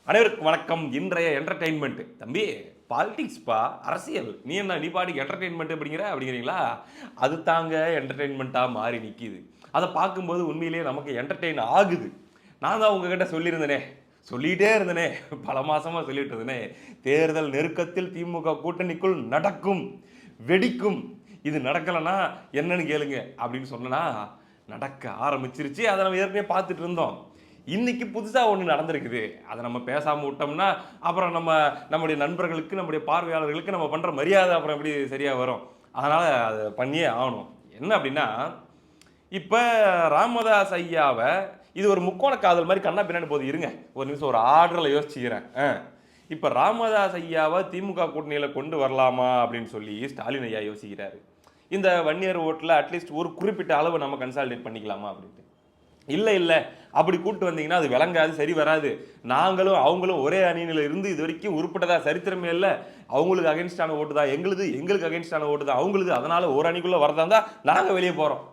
அனைவருக்கும் வணக்கம். இன்றைய என்டர்டெயின்மெண்ட் தம்பி பாலிடிக்ஸ்பா, அரசியல். நீ பாட்டுக்கு என்டர்டெயின்மெண்ட் அப்படிங்கிறீங்களா? அது தாங்க என்டர்டெயின்மெண்ட்டாக மாறி நிற்கிது. அதை பார்க்கும்போது உண்மையிலேயே நமக்கு என்டர்டெயின் ஆகுது. நான் தான் உங்ககிட்ட சொல்லியிருந்தேனே, சொல்லிகிட்டே இருந்தேனே, பல மாசமாக சொல்லிட்டு இருந்தேனே, தேர்தல் நெருக்கத்தில் திமுக கூட்டணிக்குள் நடக்கும், வெடிக்கும். இது நடக்கலைன்னா என்னன்னு கேளுங்க அப்படின்னு சொன்னா நடக்க ஆரம்பிச்சிருச்சு. அதை நம்ம ஏற்கனவே பார்த்துட்டு இருந்தோம். இன்னைக்கு புதுசாக ஒன்று நடந்திருக்குது. அதை நம்ம பேசாமல் விட்டோம்னா அப்புறம் நம்முடைய நண்பர்களுக்கு, நம்முடைய பார்வையாளர்களுக்கு நம்ம பண்ணுற மரியாதை அப்புறம் எப்படி சரியாக வரும்? அதனால் அதை பண்ணியே ஆகணும். என்ன அப்படின்னா, இப்போ ராமதாஸ் ஐயாவை இது ஒரு முக்கோண காதல் மாதிரி கண்ணா பின்னாடி போது. இருங்க ஒரு நிமிஷம், ஒரு ஆர்டரில் யோசிச்சுக்கிறேன். இப்போ ராமதாஸ் ஐயாவை திமுக கூட்டணியில் கொண்டு வரலாமா அப்படின்னு சொல்லி ஸ்டாலின் ஐயா யோசிக்கிறாரு. இந்த வன்னியர் ஓட்டில் அட்லீஸ்ட் ஒரு குறிப்பிட்ட அளவு நம்ம கன்சாலிடேட் பண்ணிக்கலாமா அப்படின்ட்டு. இல்லை அப்படி கூப்பிட்டு வந்தீங்கன்னா அது விளங்காது, சரி வராது. நாங்களும் அவங்களும் ஒரே அணியில் இருந்து இது வரைக்கும் உருப்பட்டதா சரித்திரமே இல்லை. அவங்களுக்கு அகேன்ஸ்டான ஓட்டு தான் எங்களுக்கு அகேன்ஸ்டான ஓட்டு தான் அவங்களுக்கு. அதனால ஒரு அணிக்குள்ளே வரதா இருந்தால் நாங்கள் வெளியே போகிறோம்,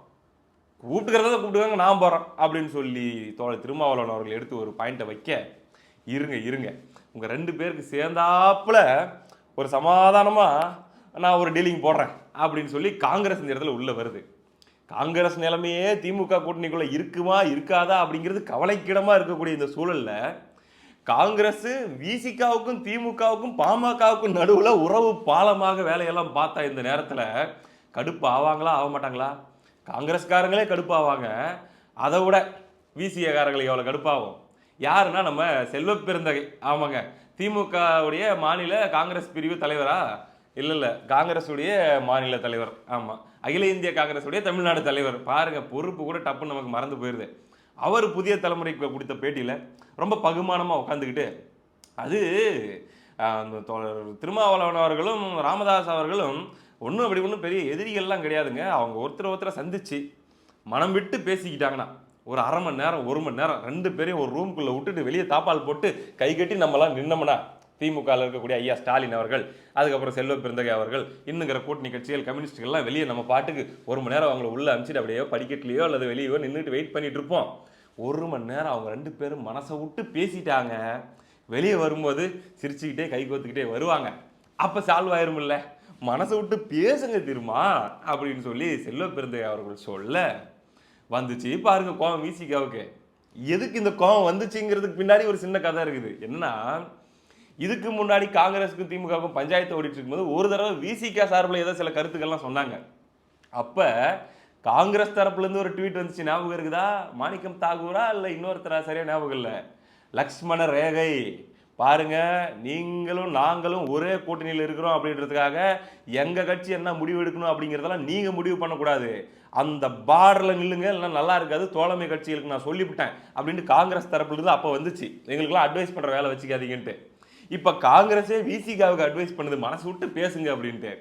கூப்பிட்டுக்கிறத கூப்பிட்டுக்காங்க, நான் போகிறோம் அப்படின்னு சொல்லி தோழர் திருமாவளவன் அவர்கள் எடுத்து ஒரு பாயிண்ட்டை வைக்க, இருங்க உங்கள் 2 பேருக்கு சேர்ந்தாப்புல ஒரு சமாதானமாக நான் ஒரு டீலிங் போடுறேன் அப்படின்னு சொல்லி காங்கிரஸ் இந்த இடத்துல உள்ளே வருது. காங்கிரஸ் நிலைமையே திமுக கூட்டணிக்குள்ள இருக்குமா இருக்காதா அப்படிங்கிறது கவலைக்கிடமா இருக்கக்கூடிய இந்த சூழல்ல காங்கிரஸ் விசிகாவுக்கும் திமுகவுக்கும் பாமகவுக்கும் நடுவுல உறவு பாலமாக வேலையெல்லாம் பார்த்தா இந்த நேரத்தில் கடுப்பு ஆவாங்களா ஆக மாட்டாங்களா? காங்கிரஸ்காரங்களே கடுப்பு ஆவாங்க. அதை விட விசிகாரங்களுக்கு எவ்வளவு கடுப்பாகும்? யாருன்னா நம்ம செல்வ பெருந்தகை. ஆமாங்க, திமுகவுடைய மாநில காங்கிரஸ் பிரிவு தலைவரா? இல்லை காங்கிரஸுடைய மாநில தலைவர். ஆமாம், அகில இந்திய காங்கிரஸுடைய தமிழ்நாடு தலைவர். பாருங்க, பொறுப்பு கூட டப்புன்னு நமக்கு மறந்து போயிருது. அவர் புதிய தலைமுறைக்கு கொடுத்த பேட்டியில் ரொம்ப பகுமானமாக உட்காந்துக்கிட்டு, அது திருமாவளவன் அவர்களும் ராமதாஸ் அவர்களும் ஒன்றும் பெரிய எதிரிகள்லாம் கிடையாதுங்க. அவங்க ஒருத்தரை சந்திச்சு மனம் விட்டு பேசிக்கிட்டாங்கன்னா ஒரு அரை மணி நேரம் 1 மணி நேரம் 2 பேரையும் ஒரு ரூம்குள்ளே விட்டுட்டு வெளியே தாப்பால் போட்டு கை கட்டி நம்மலாம் நின்னோம்னா, திமுகவில் இருக்கக்கூடிய ஐயா ஸ்டாலின் அவர்கள், அதுக்கப்புறம் செல்வ பெருந்தகை அவர்கள், இன்னுங்கிற கூட்டணி கட்சிகள், கம்யூனிஸ்டுகள்லாம் வெளியே நம்ம பாட்டுக்கு 1 மணி நேரம் அவங்கள உள்ளே அனுப்பிச்சிட்டு அப்படியே படிக்கட்டுலையோ அல்லது வெளியோ நின்றுட்டு வெயிட் பண்ணிட்டு இருப்போம். 1 மணி நேரம் அவங்க 2 பேரும் மனசை விட்டு பேசிட்டாங்க. வெளியே வரும்போது சிரிச்சுக்கிட்டே கை கோத்துக்கிட்டே வருவாங்க. அப்போ சால்வ் ஆயிருமில்ல, மனசை விட்டு பேசுங்க திருமா அப்படின்னு சொல்லி செல்வ பெருந்தகை அவர்கள் சொல்ல வந்துச்சு. பாருங்க கோவம் விசிகாவுக்கு. எதுக்கு இந்த கோவம் வந்துச்சுங்கிறதுக்கு பின்னாடி ஒரு சின்ன கதை இருக்குது. என்னன்னா, இதுக்கு முன்னாடி காங்கிரஸுக்கும் திமுகவுக்கும் பஞ்சாயத்து ஓடிட்டு இருக்கும்போது ஒரு தடவை விசிகா சார்பில் ஏதோ சில கருத்துக்கள்லாம் சொன்னாங்க. அப்போ காங்கிரஸ் தரப்புலேருந்து ஒரு ட்வீட் வந்துச்சு, ஞாபகம் இருக்குதா? மாணிக்கம் தாகூரா இல்லை இன்னொருத்தரா, சரியா ஞாபகம் இல்லை, லக்ஷ்மண ரேகை பாருங்க, நீங்களும் நாங்களும் ஒரே கூட்டணியில் இருக்கிறோம் அப்படின்றதுக்காக எங்கள் கட்சி என்ன முடிவு எடுக்கணும் அப்படிங்கிறதெல்லாம் நீங்கள் முடிவு பண்ணக்கூடாது, அந்த பார்டரில் நில்லுங்க, இல்லைன்னா நல்லா இருக்காது, தோழமை கட்சிகளுக்கு நான் சொல்லிவிட்டேன் அப்படின்னு காங்கிரஸ் தரப்புலேருந்து அப்போ வந்துச்சு. எங்களுக்குலாம் அட்வைஸ் பண்ணுற வேலை வச்சுக்காதீங்கன்ட்டு. இப்போ காங்கிரஸே விசிகாவுக்கு அட்வைஸ் பண்ணுது, மனசு விட்டு பேசுங்க அப்படின்ட்டு.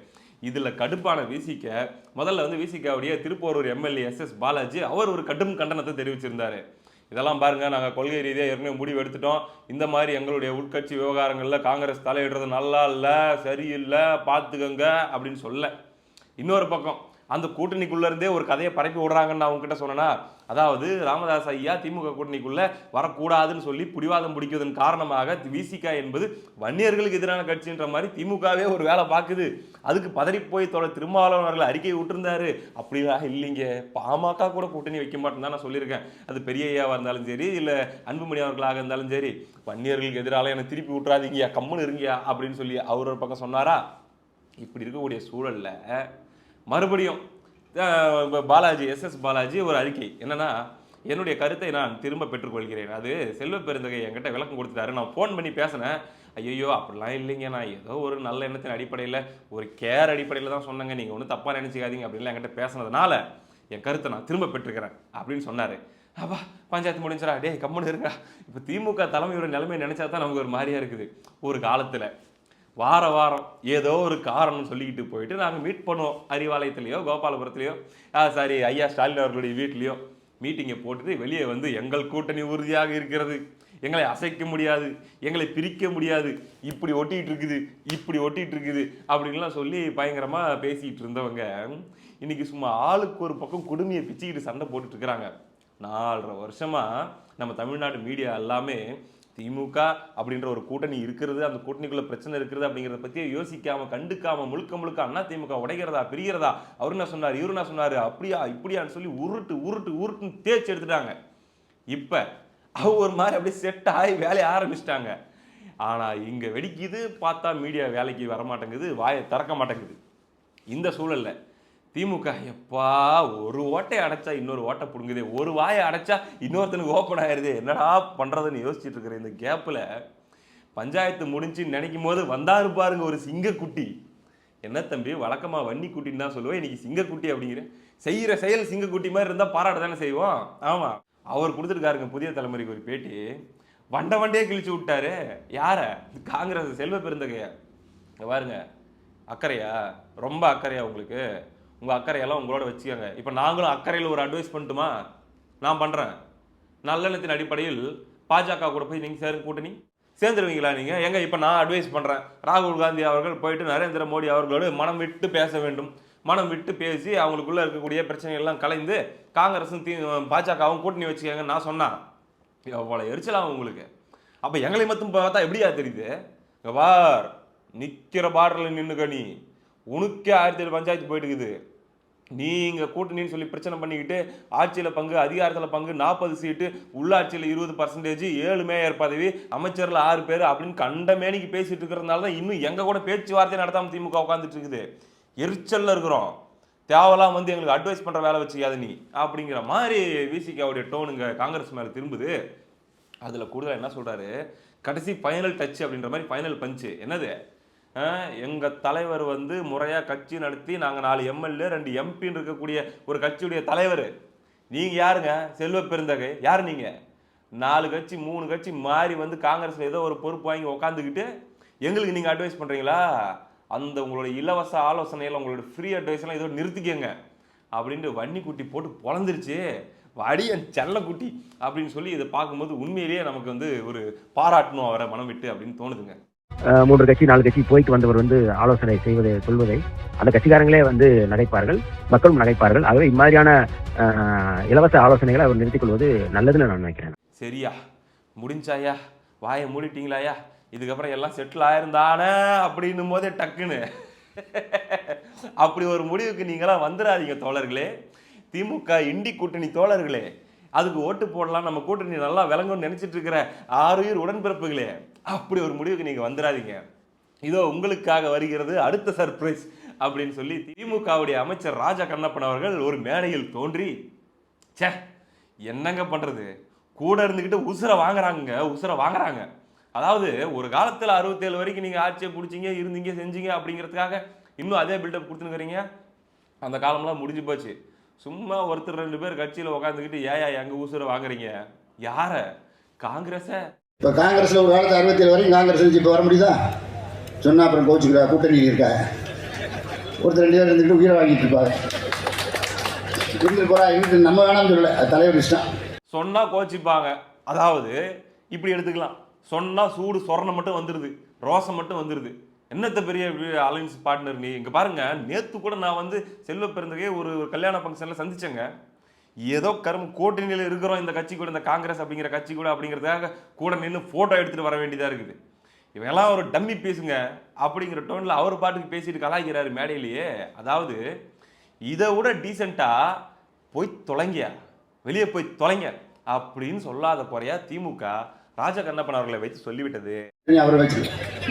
இதில் கடுப்பான விசிக முதல்ல வந்து விசிகாவுடைய திருப்போரூர் எம்எல்ஏ எஸ் பாலாஜி அவர் ஒரு கடும் கண்டனத்தை தெரிவிச்சிருந்தாரு. இதெல்லாம் பாருங்க, நாங்கள் கொள்கை ரீதியாக ஏற்கனவே முடிவு எடுத்துட்டோம், இந்த மாதிரி எங்களுடைய உட்கட்சி விவகாரங்களில் காங்கிரஸ் தலையிடுறது நல்லா இல்லை, சரியில்லை, பார்த்துக்கங்க அப்படின்னு சொல்ல. இன்னொரு பக்கம் அந்த கூட்டணிக்குள்ள இருந்தே ஒரு கதையை பரப்பி விடுறாங்கன்னு நான் உங்ககிட்ட சொன்னேன்னா, அதாவது ராமதாஸ் ஐயா திமுக கூட்டணிக்குள்ள வரக்கூடாதுன்னு சொல்லி பிடிவாதம் பிடிக்கிறதன் காரணமாக விசிகா என்பது வன்னியர்களுக்கு எதிரான கட்சின்ற மாதிரி திமுகவே ஒரு வேலை பார்க்குது. அதுக்கு பதறி போய் திருமாவளவன் அவர்கள் அறிக்கை விட்டுருந்தாரு. அப்படிலாம் இல்லைங்க, பாமக கூட கூட்டணி வைக்க மாட்டேன்னு தான் நான் சொல்லியிருக்கேன். அது பெரிய ஐயாவாக இருந்தாலும் சரி, இல்லை அன்புமணி அவர்களாக இருந்தாலும் சரி, வன்னியர்களுக்கு எதிரால என்னை திருப்பி விட்டுறாதீங்கயா, கம்முன்னு இருங்கயா அப்படின்னு சொல்லி அவர் ஒரு பக்கம் சொன்னாரா. இப்படி இருக்கக்கூடிய சூழல்ல மறுபடியும் பாலாஜி எஸ் பாலாஜி ஒரு அறிக்கை என்னன்னா, என்னுடைய கருத்தை நான் திரும்ப பெற்றுக்கொள்கிறேன். அது செல்வ பெருந்தகை என்கிட்ட விளக்கம் கொடுத்துட்டாரு, நான் ஃபோன் பண்ணி பேசினேன். ஐயோ அப்படிலாம் இல்லைங்க, நான் ஏதோ ஒரு நல்ல எண்ணத்தின் அடிப்படையில், ஒரு கேர் அடிப்படையில் தான் சொன்னேங்க, நீங்கள் ஒன்றும் தப்பாக நினச்சிக்காதீங்க அப்படின்லாம் என்கிட்ட பேசினதுனால என் கருத்தை நான் திரும்ப பெற்றுக்கிறேன் அப்படின்னு சொன்னார். அப்பா பஞ்சாயத்து முடிஞ்சரா, டே கம்முன்னு இருக்கா. இப்போ திமுக தலைமையோட நிலைமையை நினச்சா தான் நமக்கு ஒரு மாதிரியாக இருக்குது. ஒரு காலத்தில் வாரம் ஏதோ ஒரு காரணம் சொல்லிக்கிட்டு போயிட்டு நாங்கள் மீட் பண்ணுவோம், அறிவாலயத்துலேயோ கோபாலபுரத்துலையோ, சாரி ஐயா ஸ்டாலின் அவர்களுடைய வீட்லேயோ மீட்டிங்கை போட்டுட்டு வெளியே வந்து எங்கள் கூட்டணி உறுதியாக இருக்கிறது, எங்களை அசைக்க முடியாது, எங்களை பிரிக்க முடியாது, இப்படி ஒட்டிகிட்டு இருக்குது அப்படின்லாம் சொல்லி பயங்கரமாக பேசிகிட்டு இருந்தவங்க இன்னைக்கு சும்மா ஆளுக்கு ஒரு பக்கம் குடுமையை பிச்சுக்கிட்டு சண்டை போட்டுட்டு இருக்கிறாங்க. 4.5 வருஷமாக நம்ம தமிழ்நாடு மீடியா எல்லாமே திமுக அப்படின்ற ஒரு கூட்டணி இருக்கிறது, அந்த கூட்டணிக்குள்ள பிரச்சனை இருக்கிறது அப்படிங்கிறத பத்தி யோசிக்காம கண்டுக்காம முழுக்க முழுக்க அண்ணா திமுக உடைக்கிறதா பிரிகிறதா, அவரு என்ன சொன்னாரு இவரு என்ன சொன்னாரு அப்படியா இப்படியான்னு சொல்லி உருட்டு உருட்டு உருட்டுன்னு தேய்ச்சி எடுத்துட்டாங்க. இப்ப அவ ஒரு மாதிரி அப்படியே செட் ஆகி வேலையை ஆரம்பிச்சிட்டாங்க. ஆனா இங்க வெடிக்குது பார்த்தா மீடியா வேலைக்கு வரமாட்டேங்குது, வாயை திறக்க மாட்டேங்குது. இந்த சூழல்ல திமுக எப்பா ஒரு ஓட்டை அடைச்சா இன்னொரு ஓட்டை புடுங்குதே, ஒரு வாயை அடைச்சா இன்னொருத்தனுக்கு ஓப்பன் ஆயிருது, என்னடா பண்றதுன்னு யோசிச்சுட்டு இருக்கிற இந்த கேப்ல பஞ்சாயத்து முடிஞ்சு நினைக்கும் போது வந்தாரு பாருங்க ஒரு சிங்கக்குட்டி. என்ன தம்பி வழக்கமா வன்னி குட்டின்னு தான் சொல்லுவேன், இன்னைக்கு சிங்கக்குட்டி அப்படிங்கிற. செய்யற செயல் சிங்கக்குட்டி மாதிரி இருந்தா பாராட்ட தானே செய்வோம். ஆமா, அவர் கொடுத்துருக்காருங்க புதிய தலைமுறைக்கு ஒரு பேட்டி. வண்டையே கிழிச்சு விட்டாரு. யார? காங்கிரஸ் செல்வ பெருந்தகைய. பாருங்க, அக்கறையா, ரொம்ப அக்கறையா உங்களுக்கு? உங்க அக்கறையெல்லாம் உங்களோட வச்சுக்கோங்க. இப்ப நாங்களும் அக்கறையில் ஒரு அட்வைஸ் பண்ணட்டுமா? நான் பண்றேன். நல்லெண்ணத்தின் அடிப்படையில் பாஜக கூட போய் நீங்க சேரும் கூட்டணி சேர்ந்துருவீங்களா நீங்க? எங்க இப்ப நான் அட்வைஸ் பண்றேன், ராகுல் காந்தி அவர்கள் போயிட்டு நரேந்திர மோடி அவர்களோடு மனம் விட்டு பேச வேண்டும். மனம் விட்டு பேசி அவங்களுக்குள்ள இருக்கக்கூடிய பிரச்சனைகள் எல்லாம் கலைந்து காங்கிரஸும் பாஜகவும் கூட்டணி வச்சுக்கங்க நான் சொன்னா எவ்வளவு எரிச்சலாகும் உங்களுக்கு. அப்ப எங்களை மட்டும் பார்த்தா எப்படியா தெரியுது? வார் நிக்கிற பார்டர்ல நின்னுக்க, நீ உனக்கே 1007 பஞ்சாயத்து போயிட்டு இருக்குது. நீங்க கூட்டணின்னு சொல்லி பிரச்சனை பண்ணிக்கிட்டு ஆட்சியில பங்கு, அதிகாரத்துல பங்கு, 40 சீட்டு, உள்ளாட்சியில 20%, 7 மேயர் பதவி, அமைச்சர்ல 6 பேர் அப்படின்னு கண்ட மேனிக்கு பேசிட்டு இருக்கிறதுனால தான் இன்னும் எங்க கூட பேச்சுவார்த்தை நடத்தாம திமுக உட்காந்துட்டு இருக்குது. எரிச்சல்ல இருக்கிறோம். தேவலாம் வந்து எங்களுக்கு அட்வைஸ் பண்ற வேலை வச்சுக்காது நீ அப்படிங்கிற மாதிரி விசிகாவுடைய டோனுங்க காங்கிரஸ் மேல திரும்புது. அதுல கூடுதல் என்ன சொல்றாரு, கடைசி ஃபைனல் டச் அப்படின்ற மாதிரி ஃபைனல் பஞ்சு என்னது, எங்க தலைவர் வந்து முறையா கட்சி நடத்தி நாங்க 4 எம்எல்ஏ 2 எம்பின்னு இருக்கக்கூடிய ஒரு கட்சியுடைய தலைவர். நீங்க யாருங்க? செல்வ பெருந்தகை. யாரு நீங்க? 4 கட்சி 3 கட்சி மாறி வந்து காங்கிரஸ்ல ஏதோ ஒரு பொறுப்பு வாங்கி உட்காந்துக்கிட்டு எங்களுக்கு நீங்க அட்வைஸ் பண்றீங்களா? அந்த உங்களோட இலவச ஆலோசனையில் உங்களோட ஃப்ரீ அட்வைஸ் எல்லாம் இதோட நிறுத்திக்கங்க அப்படின்ட்டு வன்னி குட்டி போட்டு பொழந்துருச்சு. வடியன் செல்லக்குட்டி அப்படின்னு சொல்லி இதை பார்க்கும்போது உண்மையிலேயே நமக்கு வந்து ஒரு பாராட்டணும் அவரை மனம் விட்டு அப்படின்னு தோணுதுங்க. 3 கட்சி 4 கட்சி போயிட்டு வந்தவர் வந்து ஆலோசனை செய்வதை சொல்வதை அந்த கட்சிக்காரங்களே வந்து நகைப்பார்கள், மக்களும் நகைப்பார்கள். ஆகவே இம்மாதிரியான இலவச ஆலோசனைகளை அவர் நிறுத்திக் கொள்வது நல்லதுன்னு நான் நினைக்கிறேன். சரியா முடிஞ்சாயா, வாயை மூடிட்டீங்களாயா, இதுக்கப்புறம் எல்லாம் செட்டில் ஆயிருந்தானே அப்படின்னும் போதே டக்குன்னு அப்படி ஒரு முடிவுக்கு நீங்களாம் வந்துடாதீங்க தோழர்களே. திமுக இண்டி கூட்டணி தோழர்களே, அதுக்கு ஓட்டு போடலாம், நம்ம கூட்டணி நல்லா விளங்கும்னு நினைச்சிட்டு இருக்கிற 6 உடன்பிறப்புகளே, அப்படி ஒரு முடிவுக்கு நீங்க வந்துடாதீங்க. இதோ உங்களுக்காக வருகிறது அடுத்த சர்ப்ரைஸ் அப்படின்னு சொல்லி திமுகவுடைய அமைச்சர் ராஜா கண்ணப்பன் அவர்கள் ஒரு மேடையில் தோன்றி, சே என்னங்க பண்றது, கூட இருந்துகிட்டு உசுரை வாங்குறாங்க. அதாவது ஒரு காலத்துல 67 வரைக்கும் நீங்க ஆட்சியை பிடிச்சிங்க, இருந்தீங்க, செஞ்சீங்க அப்படிங்கிறதுக்காக இன்னும் அதே பில்டப் கொடுத்துனுக்கிறீங்க. அந்த காலம்லாம் முடிஞ்சு போச்சு. சும்மா ஒருத்தர் 2 பேர் கட்சியில் உட்காந்துக்கிட்டு ஏயா எங்க ஊசுரை வாங்குறீங்க? யார? காங்கிரஸ? இப்போ காங்கிரஸ்ல ஒரு காலத்து 67 வரைக்கும் காங்கிரஸ் இப்போ வர முடியுதா? சொன்னா அப்புறம் கோச்சுக்கிறா, கூட்டணி இருக்கா, ஒருத்தர் 2 பேர் இருந்துக்கிட்டு உயிரை வாங்கிட்டு இருப்பாங்க. இருந்து போறா இருந்து நம்ம வேணாம்னு சொல்லல, அது தலைவர் இஷ்டம். சொன்னா கோச்சிப்பாங்க. அதாவது இப்படி எடுத்துக்கலாம், சொன்னா சூடு சொரணை மட்டும் வந்துருது, ரோசம் மட்டும் வந்துருது. என்னத்த பெரிய அலைன்ஸ் பார்ட்னர் நீ? இங்க பாருங்க, நேத்து கூட நான் வந்து செல்வ பெருந்தகையை ஒரு கல்யாண ஃபங்க்ஷன்ல சந்திச்சேங்க. ஏதோ கூட்டணியில் இருக்கிறோம் இந்த கட்சி கூட, இந்த காங்கிரஸ் அப்படிங்கிற கட்சி கூட அப்படிங்கிறதுக்காக கூட நின்று போட்டோ எடுத்துட்டு வர வேண்டியதா இருக்குது. இவெல்லாம் ஒரு டம்மி பேசுங்க அப்படிங்கிற டோன்ல அவர் பாட்டுக்கு பேசிட்டு கலாய்க்கிறாரு மேடையிலேயே. அதாவது இதை விட டீசெண்டா போய் தொலைங்க, வெளியே போய் தொலைங்க அப்படின்னு சொல்லாத குறையா திமுக ராஜா கண்ணப்பன் அவர்களை வைத்து சொல்லிவிட்டது. அவரை வச்சு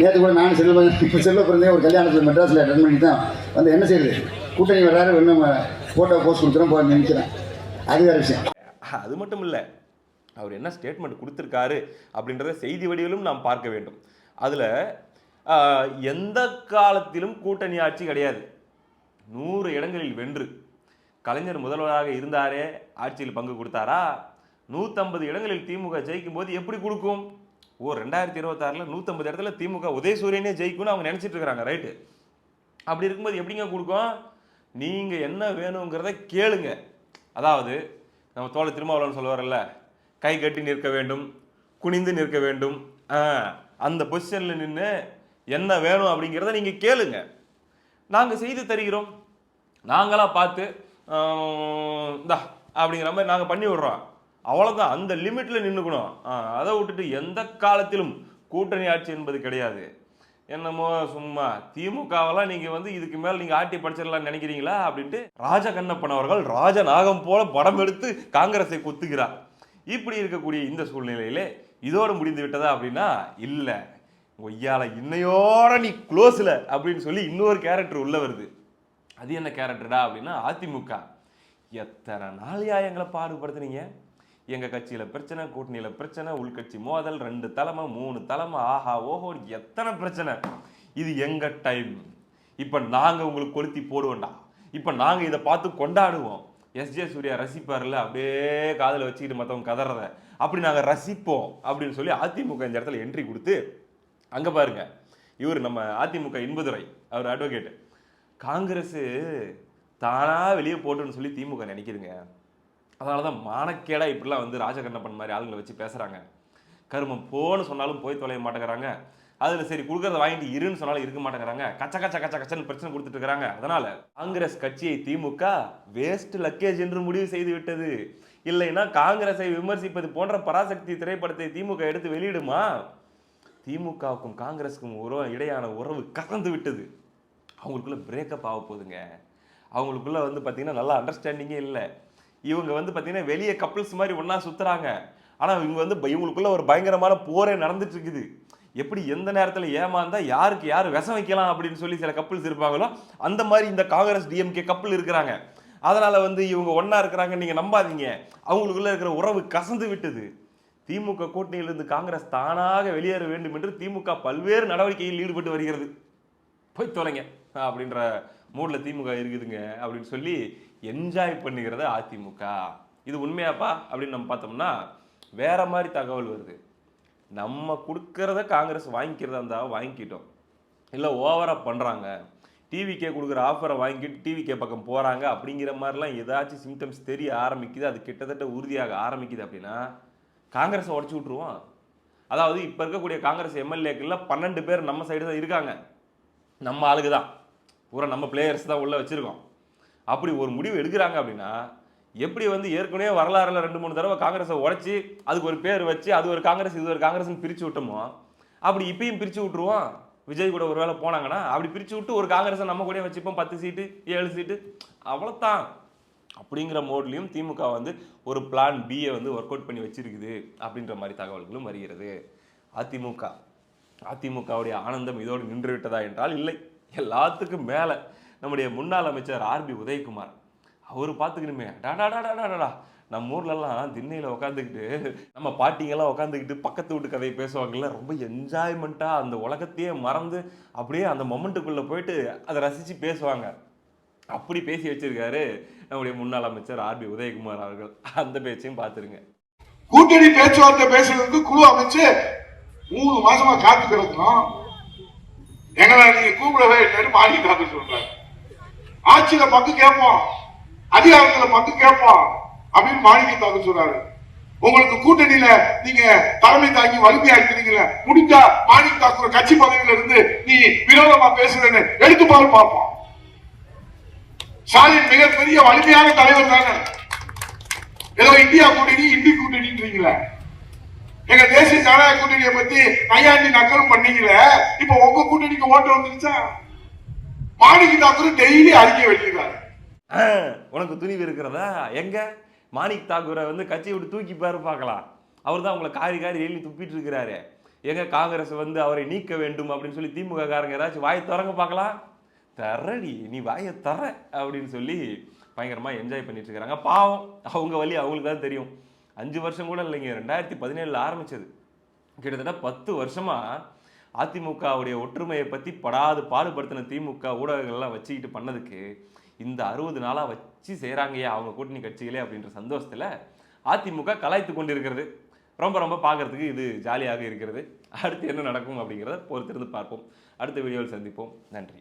நேற்று கூட நான் செல்வ பிறந்தே ஒரு கல்யாணத்தில் மெட்ராஸில் அட்டன் பண்ணி தான் வந்து என்ன செய்யுது, கூட்டணி வர்றாரு, இன்னும் ஃபோட்டோ போஸ்ட் கொடுத்துறோம் போய் நினைக்கிறேன். அது வேறு விஷயம். அது மட்டும் இல்லை, அவர் என்ன ஸ்டேட்மெண்ட் கொடுத்துருக்காரு அப்படின்றத செய்தி வடிவிலும் நாம் பார்க்க வேண்டும். அதில் எந்த காலத்திலும் கூட்டணி ஆட்சி கிடையாது, 100 இடங்களில் வென்று. கலைஞர் முதல்வராக இருந்தாரே, ஆட்சியில் பங்கு கொடுத்தாரா? 150 இடங்களில் திமுக ஜெயிக்கும் போது எப்படி கொடுக்கும்? 2026 150 இடத்துல திமுக உதயசூரியனே ஜெயிக்கும்னு அவங்க நினைச்சிட்டு இருக்காங்க, ரைட்டு? அப்படி இருக்கும்போது எப்படிங்க கொடுக்கும்? நீங்க என்ன வேணுங்கிறத கேளுங்க. அதாவது நம்ம தோழ திருமாவளவன் சொல்லுவார்ல, கை கட்டி நிற்க வேண்டும், குனிந்து நிற்க வேண்டும், அந்த பொசிஷன்ல நின்று என்ன வேணும் அப்படிங்கிறத நீங்க கேளுங்க, நாங்க செய்து தருகிறோம். நாங்களா பார்த்து அப்படிங்கிற மாதிரி நாங்கள் பண்ணி விடுறோம். அவ்வளவுதான், அந்த லிமிட்ல நின்னுக்கணும். அதை விட்டுட்டு எந்த காலத்திலும் கூட்டணி ஆட்சி என்பது கிடையாது. என்னமோ சும்மா திமுகவெல்லாம் நீங்க வந்து இதுக்கு மேல நீங்க ஆட்டி படிச்சிடலாம் நினைக்கிறீங்களா அப்படின்ட்டு ராஜகண்ணப்பன் அவர்கள் ராஜநாகம் போல படம் எடுத்து காங்கிரஸை குத்துகிறார். இப்படி இருக்கக்கூடிய இந்த சூழ்நிலையிலே இதோடு முடிந்து விட்டதா அப்படின்னா இல்ல, ஒய்யால இன்னையோட நீ க்ளோஸ்ல அப்படின்னு சொல்லி இன்னொரு கேரக்டர் உள்ள வருது. அது என்ன கேரக்டர்டா அப்படின்னா அதிமுக. எத்தனை நாளையா எங்களை பாடுபடுத்துனீங்க? எங்க கட்சியில பிரச்சனை, கூட்டணியில பிரச்சனை, உள்கட்சி மோதல், 2 தலைமை 3 தலைமை, ஆஹா ஓஹோ எத்தனை பிரச்சனை. இது எங்க டைம். இப்ப நாங்க உங்களுக்கு கொளுத்தி போடுவோம்டா, இப்ப நாங்க இதை பார்த்து கொண்டாடுவோம். எஸ்ஜே சூர்யா ரசிப்பார்ல, அப்படியே காதுல வச்சுக்கிட்டு மற்றவங்க கதறத அப்படி நாங்க ரசிப்போம் அப்படின்னு சொல்லி அதிமுக இந்த இடத்துல என்ட்ரி கொடுத்து, அங்க பாருங்க இவர் நம்ம அதிமுக இன்பதுரை அவர் அட்வொகேட், காங்கிரஸ் தானா வெளியே போட்டுன்னு சொல்லி திமுக நினைக்குதுங்க. அதனாலதான் மானக்கேடா இப்படிலாம் வந்து ராஜகண்ணப்பன் மாதிரி ஆளுங்களை வச்சு பேசுறாங்க. கருமம் போன்னு சொன்னாலும் போய் தொலைய மாட்டேங்கிறாங்க. அதுல சரி கொடுக்கறத வாங்கிட்டு இருன்னு சொன்னாலும் இருக்க மாட்டேங்கிறாங்க. கச்ச கச்ச கச்ச கச்சன்னு பிரச்சனை கொடுத்துட்டு இருக்காங்க. அதனால காங்கிரஸ் கட்சியை திமுக வேஸ்ட் லக்கேஜ் என்று முடிவு செய்து விட்டது. இல்லைன்னா காங்கிரஸை விமர்சிப்பது போன்ற பராசக்தி திரைப்படத்தை திமுக எடுத்து வெளியிடுமா? திமுகவுக்கும் காங்கிரஸுக்கும் இடையான உறவு கலந்து விட்டது. அவங்களுக்குள்ள பிரேக்கப் ஆக போகுதுங்க. அவங்களுக்குள்ள வந்து பார்த்தீங்கன்னா நல்லா அண்டர்ஸ்டாண்டிங்கே இல்லை. இவங்க வந்து பார்த்தீங்கன்னா வெளியே கப்பிள்ஸ் மாதிரி ஒன்றா சுற்றுறாங்க. ஆனால் இவங்க வந்து இவங்களுக்குள்ள ஒரு பயங்கரமான போரே நடந்துட்டு இருக்குது. எப்படி எந்த நேரத்தில் ஏமாந்தா யாருக்கு யார் விஷம் வைக்கலாம் அப்படின்னு சொல்லி சில கப்பிள்ஸ் இருப்பாங்களோ அந்த மாதிரி இந்த காங்கிரஸ் டிஎம்கே கப்பிள் இருக்கிறாங்க. அதனால வந்து இவங்க ஒன்றா இருக்கிறாங்க, நீங்கள் நம்பாதீங்க. அவங்களுக்குள்ள இருக்கிற உறவு கசந்து விட்டது. திமுக கூட்டணியிலிருந்து காங்கிரஸ் தானாக வெளியேற வேண்டும் என்று திமுக பல்வேறு நடவடிக்கையில் ஈடுபட்டு வருகிறது. போய் தொலைங்க அப்படின்ற மூட்ல திமுக இருக்குதுங்க அப்படின்னு சொல்லி என்ஜாய் பண்ணுகிறது அதிமுக. இது உண்மையாப்பா அப்படின்னு நம்ம பார்த்தோம்னா வேற மாதிரி தகவல் வருது. நம்ம கொடுக்கறத காங்கிரஸ் வாங்கிக்கிறதா இருந்தால் வாங்கிக்கிட்டோம், இல்லை ஓவரா பண்ணுறாங்க, டிவிக்கே கொடுக்குற ஆஃபரை வாங்கிட்டு டிவிக்கே பக்கம் போகிறாங்க அப்படிங்கிற மாதிரிலாம் ஏதாச்சும் சிம்டம்ஸ் தெரிய ஆரம்பிக்குது, அது கிட்டத்தட்ட உறுதியாக ஆரம்பிக்குது அப்படின்னா காங்கிரஸை உடச்சி விட்ருவோம். அதாவது இப்போ இருக்கக்கூடிய காங்கிரஸ் எம்எல்ஏக்கள்ல 12 பேர் நம்ம சைடு தான் இருக்காங்க. நம்ம ஆளுக்கு தான், பூரா நம்ம பிளேயர்ஸ் தான் உள்ள வச்சிருக்கோம். அப்படி ஒரு முடிவு எடுக்கிறாங்க அப்படின்னா எப்படி வந்து ஏற்கனவே வரலாறுல 2-3 தடவை காங்கிரஸை உடைச்சி அதுக்கு ஒரு பேர் வச்சு அது ஒரு காங்கிரஸ் இது ஒரு காங்கிரஸ்னு பிரிச்சு விட்டோமோ அப்படி இப்பயும் பிரிச்சு விட்டுருவோம். விஜய் கூட ஒரு வேளை போனாங்கன்னா அப்படி பிரிச்சு விட்டு ஒரு காங்கிரஸை நம்ம கூட வச்சுப்போம், 10 சீட்டு 7 சீட்டு அவ்வளோதான். அப்படிங்கிற மோட்லையும் திமுக வந்து ஒரு பிளான் பியை வந்து ஒர்க் அவுட் பண்ணி வச்சிருக்குது அப்படின்ற மாதிரி தகவல்களும் வருகிறது. அதிமுகவுடைய ஆனந்தம் இதோடு நின்று விட்டதா என்றால் இல்லை. எல்லாத்துக்கும் மேல நம்முடைய முன்னாள் அமைச்சர் ஆர்பி உதயகுமார் அவர் பார்த்துக்கணுமே, டாடாடாடாடாடா நம்ம ஊர்லலாம் திண்ணையில் உட்காந்துக்கிட்டு நம்ம பாட்டிங்கெல்லாம் உட்காந்துக்கிட்டு பக்கத்து வீட்டு கதையை பேசுவாங்கல்ல, ரொம்ப என்ஜாய்மெண்ட்டாக அந்த உலகத்தையே மறந்து அப்படியே அந்த மொமெண்ட்டுக்குள்ளே போயிட்டு அதை ரசித்து பேசுவாங்க. அப்படி பேசி வச்சிருக்காரு நம்முடைய முன்னாள் அமைச்சர் ஆர்பி உதயகுமார் அவர்கள். அந்த பேச்சையும் பார்த்துருங்க. கூட்டணி பேச்சுவார்த்தை பேசுறதுக்கு குழு அமைச்சு 3 மாசமா காத்து கிடக்கணும். எங்களை நீங்க கூப்பிடவே இல்லைன்னு மாநில சொல்றாரு. ஆட்சியில பங்கு கேட்போம், அதிகாரத்துல பங்கு கேட்போம் அப்படின்னு மாநில தாக்கல் சொல்றாரு. உங்களுக்கு கூட்டணியில நீங்க தலைமை தாங்கி வலிமையா இருக்கிறீங்களா, முடிஞ்சா மாநில தாக்குற கட்சி பதவியில இருந்து நீ விரோதமா பேசுறேன்னு எடுத்து பாரு பார்ப்போம். ஸ்டாலின் மிகப்பெரிய வலிமையான தலைவர் தானே. ஏதோ இந்தியா கூட்டணி இந்தி கூட்டணின்றீங்களா, எங்க தேசிய ஜனநாயக கூட்டணியை பத்தி நையாண்டி நக்கலும் பண்ணீங்களே, இப்ப உங்க கூட்டணிக்கு ஓட்டு வந்துருச்சா? மாணிக்க தாக்கூர் டெய்லி அறிக்கை வெளியிடுறாரு. உனக்கு துணிவு இருக்கிறதா? எங்க மாணிக் தாக்கூரை வந்து கட்சியை விட்டு தூக்கி பாரு பார்க்கலாம். அவர் தான் உங்களை காரி காரி எழுதி துப்பிட்டு இருக்கிறாரு. எங்க காங்கிரஸ் வந்து அவரை நீக்க வேண்டும் அப்படின்னு சொல்லி திமுக காரங்க ஏதாச்சும் வாயை திறங்க பார்க்கலாம். தரடி நீ வாயை தர அப்படின்னு சொல்லி பயங்கரமா என்ஜாய் பண்ணிட்டு இருக்கிறாங்க. பாவம், அவங்க வழி அவங்களுக்கு தான் தெரியும். 5 வருஷம் கூட இல்லைங்க, 2017 ஆரம்பிச்சது, கிட்டத்தட்ட 10 வருஷமா அதிமுகவுடைய ஒற்றுமையை பத்தி படாது பாடுபடுத்தின திமுக ஊடகங்கள்லாம் வச்சுக்கிட்டு பண்ணதுக்கு இந்த 60 நாளா வச்சு செய்கிறாங்கயே அவங்க கூட்டணி கட்சிகளே அப்படின்ற சந்தோஷத்துல அதிமுக கலாய்த்து கொண்டிருக்கிறது. ரொம்ப ரொம்ப பார்க்கறதுக்கு இது ஜாலியாக இருக்கிறது. அடுத்து என்ன நடக்கும் அப்படிங்கிறத பொறுத்திருந்து பார்ப்போம். அடுத்த வீடியோவில் சந்திப்போம். நன்றி.